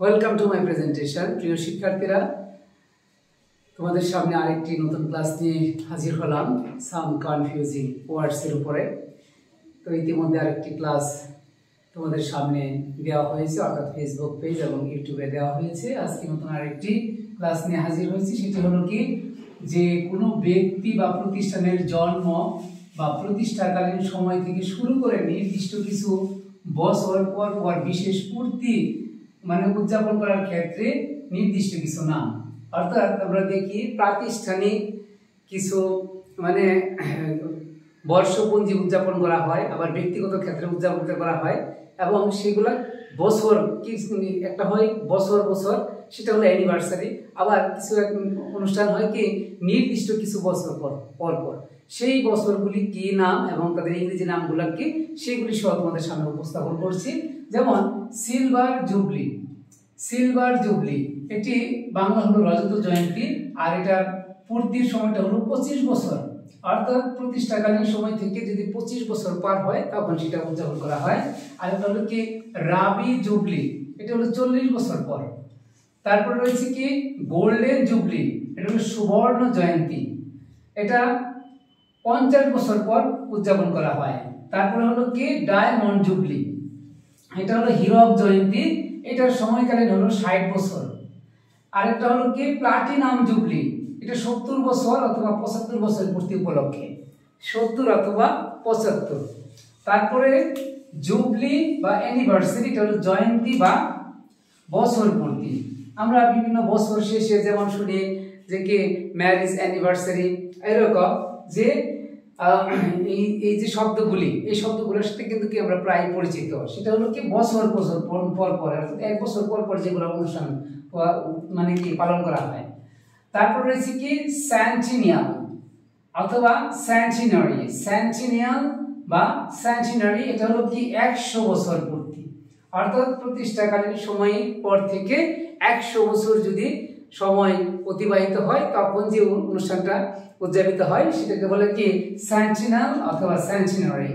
Welcome to my presentation. প্রিয় শিক্ষার্থীরা, তোমাদের সামনে আরেকটি নতুন ক্লাস নিয়ে হাজির হলাম সাম কনফিউজিং ওয়ার্ডসের উপরে। তো ইতিমধ্যে আরেকটি ক্লাস তোমাদের সামনে দেওয়া হয়েছে, অর্থাৎ ফেসবুক পেজ এবং ইউটিউবে দেওয়া হয়েছে। আজকে নতুন আরেকটি ক্লাস নিয়ে হাজির হয়েছি। সেটি হলো কি, যে কোনো ব্যক্তি বা প্রতিষ্ঠানের জন্ম বা প্রতিষ্ঠাকালীন সময় থেকে শুরু করে নির্দিষ্ট কিছু বছর পর পর বিশেষ পূর্তি উদযাপন করার ক্ষেত্রে নির্দিষ্ট কিছু নাম। অর্থাৎ আমরা দেখি প্রাতিষ্ঠানিক কিছু বর্ষপঞ্জি উদযাপন করা হয়, আবার ব্যক্তিগত ক্ষেত্রে উদযাপন করা হয়, এবং সেগুলা বছর কি একটা হয় বছর বছর, সেটা হলো অ্যানিভার্সারি। আবার কিছু অনুষ্ঠান হয় কি নির্দিষ্ট কিছু বছর পর পর সেই বছরগুলি কি নাম এবং তাদের ইংরেজি নামগুলো কি, সেগুলি সহ তোমাদের সামনে উপস্থাপন করছি। যেমন সিলভার জুবলি। সিলভার জুবলি এটি বাংলা হলো রজত জয়ন্তী, আর এটার পূর্তির সময়টা হলো 25 বছর। অর্থাৎ প্রতিষ্ঠাকালীন সময় থেকে যদি 25 বছর পার হয় তখন সেটা উদযাপন করা হয়। আর এটা হলো কি রাবি জুবলি, এটা হলো 40 বছর পর। তারপরে রয়েছে কি গোল্ডেন জুবলি, এটা হলো সুবর্ণ জয়ন্তী, এটা 50 বছর পর উদযাপন করা হয়। তারপরে হলো কি ডায়মন্ড জুবলি, এটা হলো হীরক জয়ন্তী, এটার সময়কালীন হলো 60 বছর। আরেকটা হলো কি প্লাটিনাম জুবলি, এটা 70 বছর অথবা 75 বছর পূর্তি উপলক্ষে, 70 অথবা 75। তারপরে জুবলি বা অ্যানিভার্সারি, এটা হলো জয়ন্তী বা বছর পূর্তি। আমরা বিভিন্ন বছর শেষে যেমন শুনি যে কি ম্যারেজ অ্যানিভার্সারি, এরকম যে এই যে শব্দগুলি, এই শব্দগুলোর সাথে কিন্তু কি আমরা প্রায় পরিচিত। সেটা হলো কি বছর বছর পর পর, অর্থাৎ 1 বছর পর পর যেগুলো অনুষ্ঠান কি পালন করা হয়। তারপর রয়েছে কি সেন্টিনিয়াল অথবা সেন্টিনারি। সেন্টিনিয়াল বা সেন্টিনারি, এটা হলো কি 100 বছর পূর্তি। অর্থাৎ প্রতিষ্ঠাকালীন সময় পর থেকে 100 বছর যদি সময় অতিবাহিত হয় তখন যে অনুষ্ঠানটা উদযাপিত হয় সেটাকে বলে কি সেন্টিনাল অথবা সেন্টিনারি।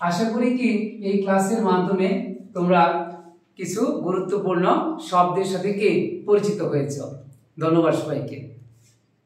আশা করি কি এই ক্লাসের মাধ্যমে তোমরা কিছু গুরুত্বপূর্ণ শব্দের সাথে কি পরিচিত হয়েছ। ধন্যবাদ সবাইকে।